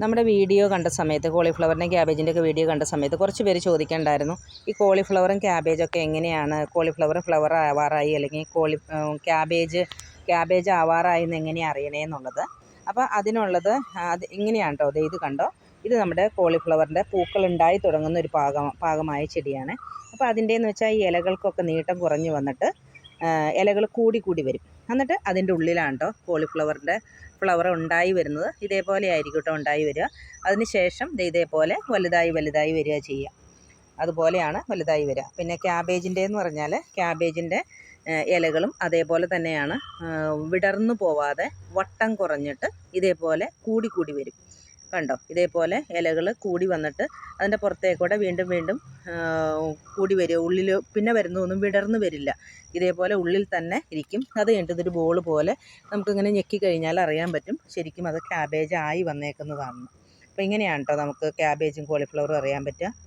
നമ്മുടെ വീഡിയോ കണ്ട സമയത്ത് കോളിഫ്ലവറിൻ്റെയും ക്യാബേജിൻ്റെയൊക്കെ വീഡിയോ കണ്ട സമയത്ത് കുറച്ച് പേര് ചോദിക്കേണ്ടായിരുന്നു, ഈ കോളിഫ്ലവറും ക്യാബേജൊക്കെ എങ്ങനെയാണ്, കോളിഫ്ലവർ ഫ്ലവർ ആവാറായി അല്ലെങ്കിൽ ക്യാബേജ് ആവാറായി എന്ന് എങ്ങനെയാണ് അറിയണേന്നുള്ളത്. അപ്പോൾ അതിനുള്ളത് ഇങ്ങനെയാണ് കേട്ടോ. ഇത് കണ്ടോ, ഇത് നമ്മുടെ കോളിഫ്ലവറിൻ്റെ പൂക്കളുണ്ടായി തുടങ്ങുന്ന ഒരു പാകമായ ചെടിയാണ്. അപ്പോൾ അതിൻ്റെയെന്ന് വെച്ചാൽ ഈ ഇലകൾക്കൊക്കെ നീട്ടം കുറഞ്ഞ് വന്നിട്ട് ഇലകൾ കൂടി കൂടി വരും. എന്നിട്ട് അതിൻ്റെ ഉള്ളിലാണ് കേട്ടോ കോളിഫ്ലവറിൻ്റെ ഫ്ലവർ ഉണ്ടായി വരുന്നത്. ഇതേപോലെ ആയിരിക്കും കേട്ടോ ഉണ്ടായി വരിക. അതിന് ശേഷം ഇതേപോലെ വലുതായി വരിക ചെയ്യുക. അതുപോലെയാണ് വലുതായി വരിക. പിന്നെ ക്യാബേജിൻ്റെയെന്ന് പറഞ്ഞാൽ ക്യാബേജിൻ്റെ ഇലകളും അതേപോലെ തന്നെയാണ്, വിടർന്നു പോവാതെ വട്ടം കുറഞ്ഞിട്ട് ഇതേപോലെ കൂടി കൂടി വരും. കണ്ടോ, ഇതേപോലെ ഇലകൾ കൂടി വന്നിട്ട് അതിൻ്റെ പുറത്തേക്കൂടെ വീണ്ടും വീണ്ടും കൂടി വരിക. ഉള്ളിൽ പിന്നെ വരുന്നതൊന്നും വിടർന്ന് വരില്ല, ഇതേപോലെ ഉള്ളിൽ തന്നെ ഇരിക്കും. അത് കഴിഞ്ഞിട്ട് ഇതൊരു ബോൾ പോലെ നമുക്കിങ്ങനെ ഞെക്കി കഴിഞ്ഞാൽ അറിയാൻ പറ്റും ശരിക്കും അത് ക്യാബേജ് ആയി വന്നേക്കുന്നതാണെന്ന്. അപ്പോൾ ഇങ്ങനെയാണ് കേട്ടോ നമുക്ക് ക്യാബേജും കോളിഫ്ലവറും അറിയാൻ പറ്റുക.